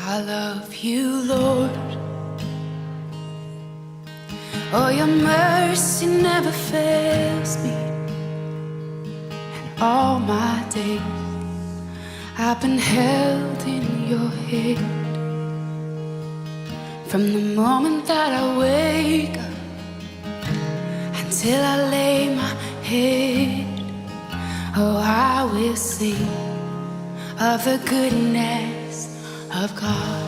I love you, Lord. Oh, your mercy never fails me. And all my days I've been held in your hand. From the moment that I wake up until I lay my head, oh, I will sing of the goodness of God.